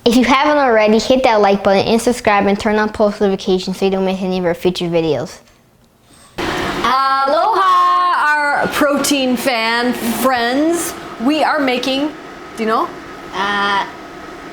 If you haven't already, hit that like button and subscribe and turn on post notifications so you don't miss any of our future videos. Aloha, our protein fan friends. We are making, do you know?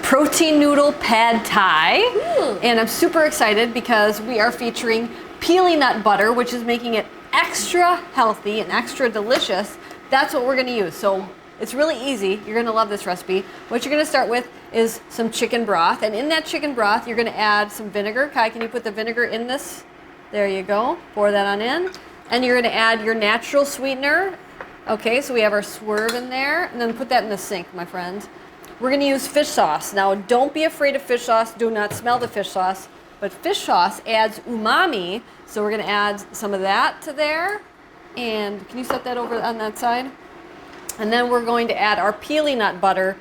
Protein noodle pad thai. Ooh. And I'm super excited because we are featuring Pili nut butter, which is making it extra healthy and extra delicious. That's what we're gonna use. So it's really easy. You're gonna love this recipe. What you're gonna start with is some chicken broth. And in that chicken broth, you're gonna add some vinegar. Kai, can you put the vinegar in this? There you go. Pour that on in. And you're gonna add your natural sweetener. Okay, so we have our swerve in there. And then put that in the sink, my friend. We're gonna use fish sauce. Now, don't be afraid of fish sauce. Do not smell the fish sauce. But fish sauce adds umami. So we're gonna add some of that to there. And can you set that over on that side? And then we're going to add our Pili nut butter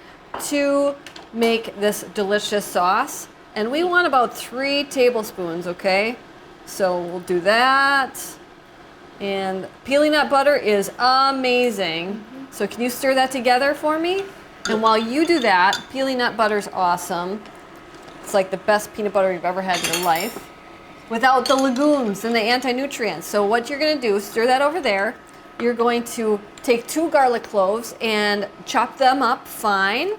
to make this delicious sauce. And we want about 3 tablespoons, okay? So we'll do that. And Pili nut butter is amazing. So can you stir that together for me? And while you do that, Pili nut butter is awesome. It's like the best peanut butter you've ever had in your life, without the legumes and the anti-nutrients. So what you're gonna do, stir that over there. You're going to take 2 garlic cloves and chop them up fine.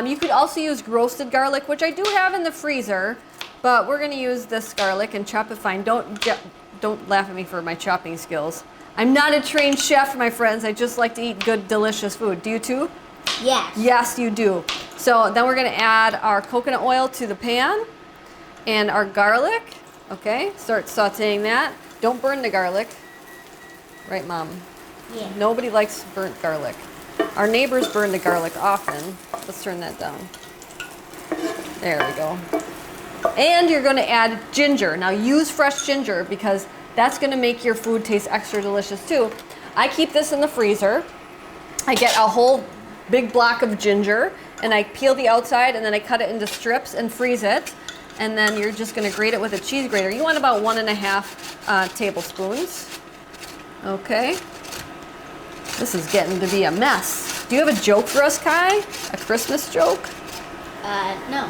You could also use roasted garlic, which I do have in the freezer, but we're gonna use this garlic and chop it fine. Don't laugh at me for my chopping skills. I'm not a trained chef, my friends. I just like to eat good, delicious food. Do you too? Yes. Yes, you do. So then we're gonna add our coconut oil to the pan and our garlic. Okay, start sauteing that. Don't burn the garlic. Right, Mom? Yeah. Nobody likes burnt garlic. Our neighbors burn the garlic often. Let's turn that down. There we go. And you're gonna add ginger. Now use fresh ginger because that's gonna make your food taste extra delicious too. I keep this in the freezer. I get a whole big block of ginger and I peel the outside and then I cut it into strips and freeze it. And then you're just gonna grate it with a cheese grater. You want about 1.5 tablespoons. Okay. This is getting to be a mess. Do you have a joke for us, Kai? A Christmas joke? No.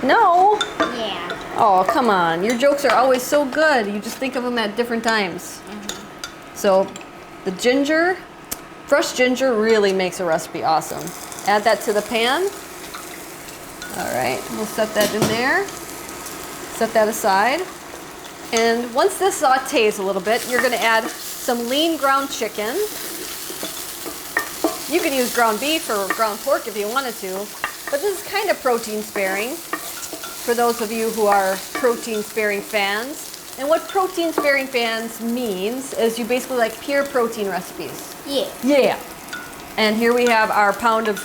No? Yeah. Oh, come on. Your jokes are always so good. You just think of them at different times. So the ginger, fresh ginger really makes a recipe awesome. Add that to the pan. All right, we'll set that in there. Set that aside. And once this sautés a little bit, you're gonna add some lean ground chicken. You can use ground beef or ground pork if you wanted to, but this is kind of protein sparing for those of you who are protein sparing fans. And what protein sparing fans means is you basically like pure protein recipes. Yeah. Yeah. And here we have our pound of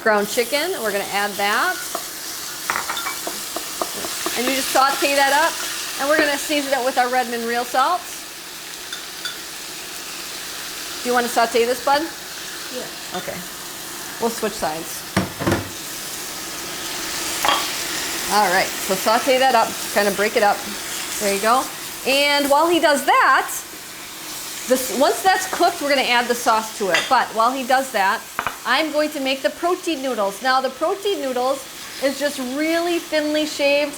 ground chicken. We're gonna add that. And you just saute that up. And we're gonna season it with our Redmond real salt. Do you want to saute this, bud? Yeah. Okay. We'll switch sides. All right, so saute that up, kind of break it up. There you go. And while he does that, once that's cooked, we're gonna add the sauce to it. But while he does that, I'm going to make the protein noodles. Now the protein noodles is just really thinly shaved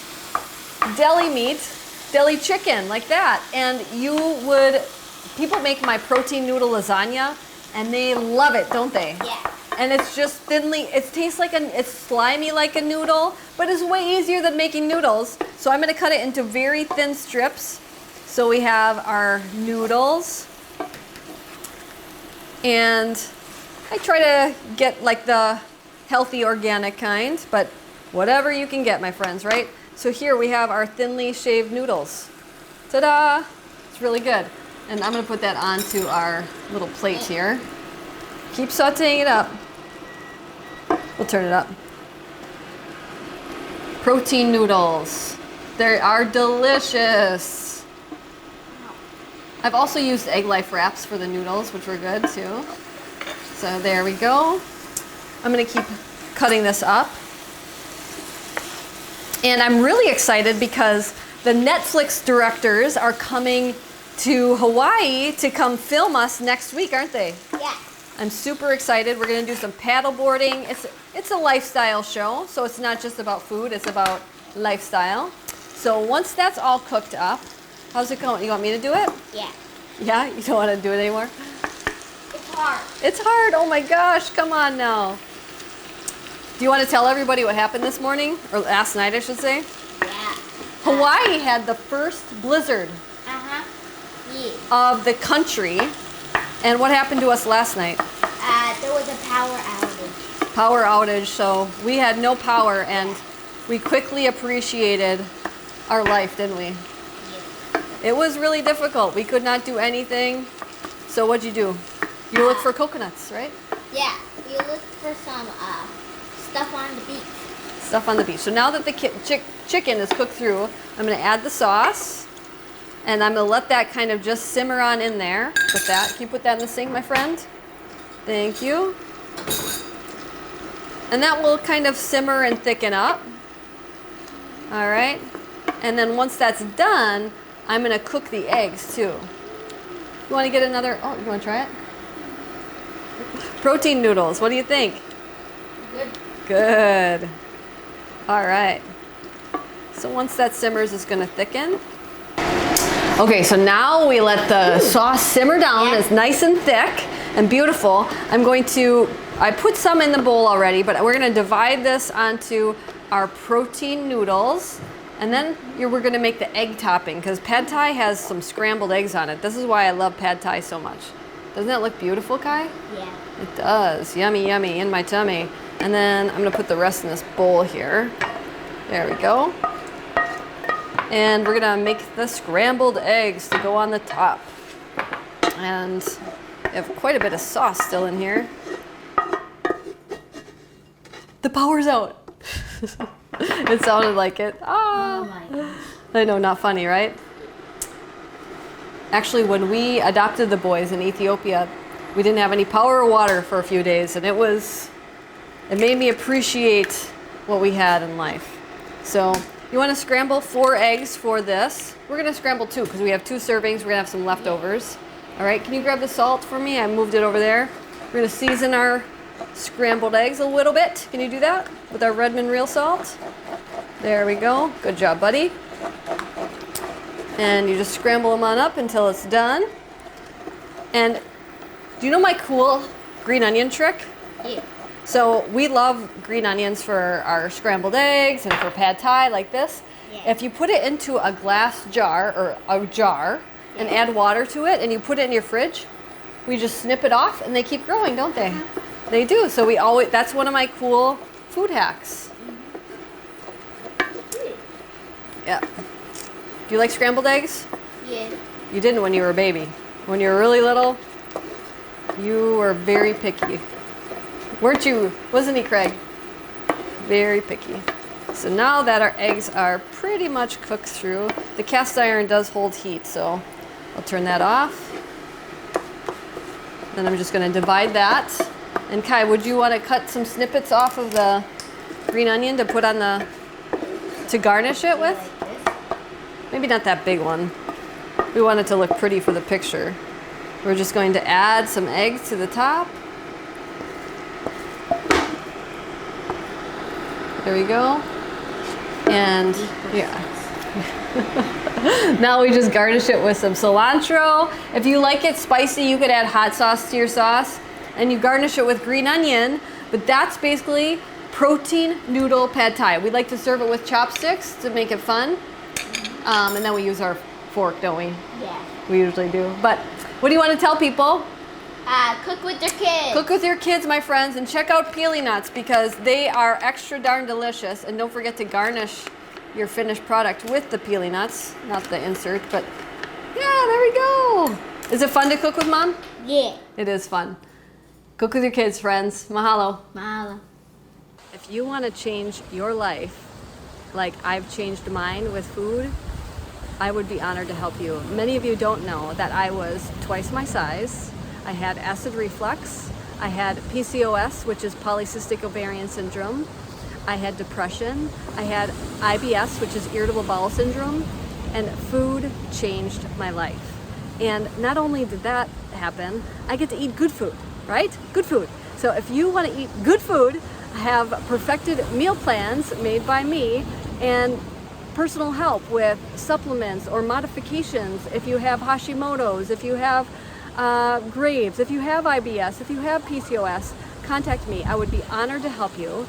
deli meat, deli chicken, like that. And people make my protein noodle lasagna and they love it, don't they? Yeah. And it's just it tastes like it's slimy like a noodle, but it's way easier than making noodles. So I'm gonna cut it into very thin strips. So we have our noodles. And I try to get like the healthy organic kind, but whatever you can get, my friends, right? So here we have our thinly shaved noodles. Ta-da! It's really good. And I'm gonna put that onto our little plate here. Keep sauteing it up. We'll turn it up. Protein noodles. They are delicious. I've also used Egg Life wraps for the noodles, which were good too. So there we go. I'm gonna keep cutting this up. And I'm really excited because the Netflix directors are coming to Hawaii to come film us next week, aren't they? Yeah. I'm super excited. We're gonna do some paddle boarding. It's a lifestyle show, so it's not just about food, it's about lifestyle. So once that's all cooked up, how's it going? You want me to do it? Yeah. Yeah? You don't want to do it anymore? It's hard. It's hard. Oh my gosh, come on now. Do you want to tell everybody what happened this morning? Or last night, I should say? Yeah. Hawaii had the first blizzard Uh-huh. Yeah. of the country. And what happened to us last night? There was a power outage. Power outage, so we had no power and we quickly appreciated our life, didn't we? Yeah. It was really difficult. We could not do anything. So what'd you do? You looked for coconuts, right? Yeah. We looked for some stuff on the beach. Stuff on the beach. So now that the chicken is cooked through, I'm going to add the sauce. And I'm going to let that kind of just simmer on in there with that. Can you put that in the sink, my friend? Thank you. And that will kind of simmer and thicken up. All right. And then once that's done, I'm going to cook the eggs too. You want to get another? Oh, you want to try it? Protein noodles. What do you think? Good. Good. All right. So once that simmers, it's going to thicken. Okay, so now we let the sauce simmer down. It's nice and thick and beautiful. I put some in the bowl already, but we're going to divide this onto our protein noodles. And then we're going to make the egg topping because pad thai has some scrambled eggs on it. This is why I love pad thai so much. Doesn't that look beautiful, Kai? Yeah. It does. Yummy, yummy in my tummy. And then I'm going to put the rest in this bowl here. There we go. And we're going to make the scrambled eggs to go on the top. And we have quite a bit of sauce still in here. The power's out. It sounded like it. Ah. Oh my gosh. I know, not funny, right? Actually, when we adopted the boys in Ethiopia, we didn't have any power or water for a few days, and it made me appreciate what we had in life. So you want to scramble 4 eggs for this. We're going to scramble 2 because we have 2 servings. We're going to have some leftovers. All right, can you grab the salt for me? I moved it over there. We're going to season our scrambled eggs a little bit. Can you do that with our Redmond real salt? There we go. Good job, buddy. And you just scramble them on up until it's done. And do you know my cool green onion trick? Yeah. So we love green onions for our scrambled eggs and for pad thai like this. Yeah. If you put it into a glass jar or a jar and add water to it and you put it in your fridge, we just snip it off and they keep growing, don't they? They do. So that's one of my cool food hacks. Yeah. Do you like scrambled eggs? Yeah. You didn't when you were a baby. When you were really little, you were very picky. Weren't you? Wasn't he, Craig? Very picky. So now that our eggs are pretty much cooked through, the cast iron does hold heat, so I'll turn that off. Then I'm just going to divide that. And Kai, would you want to cut some snippets off of the green onion to put on to garnish it with? Like this? Maybe not that big one. We want it to look pretty for the picture. We're just going to add some eggs to the top. There we go. And yeah. Now we just garnish it with some cilantro. If you like it spicy, you could add hot sauce to your sauce. And you garnish it with green onion. But that's basically protein noodle pad thai. We like to serve it with chopsticks to make it fun. And then we use our fork, don't we? Yeah. We usually do. But what do you want to tell people? Cook with your kids. Cook with your kids, my friends, and check out Pili nuts because they are extra darn delicious. And don't forget to garnish your finished product with the Pili nuts, not the insert, but yeah, there we go. Is it fun to cook with Mom? Yeah. It is fun. Cook with your kids, friends. Mahalo. Mahalo. If you want to change your life like I've changed mine with food, I would be honored to help you. Many of you don't know that I was twice my size. I had acid reflux. I had PCOS, which is polycystic ovarian syndrome. I had depression. I had IBS, which is irritable bowel syndrome. And food changed my life. And not only did that happen, I get to eat good food. right? Good food. So if you want to eat good food, I have perfected meal plans made by me and personal help with supplements or modifications. If you have Hashimoto's, if you have Graves, if you have IBS, if you have PCOS, contact me. I would be honored to help you.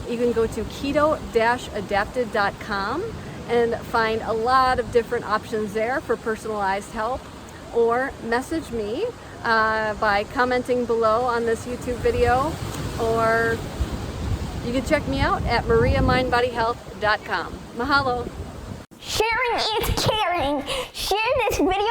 You can go to keto-adapted.com and find a lot of different options there for personalized help, or message me by commenting below on this YouTube video, or you can check me out at mariamindbodyhealth.com. Mahalo. Sharing is caring. Share this video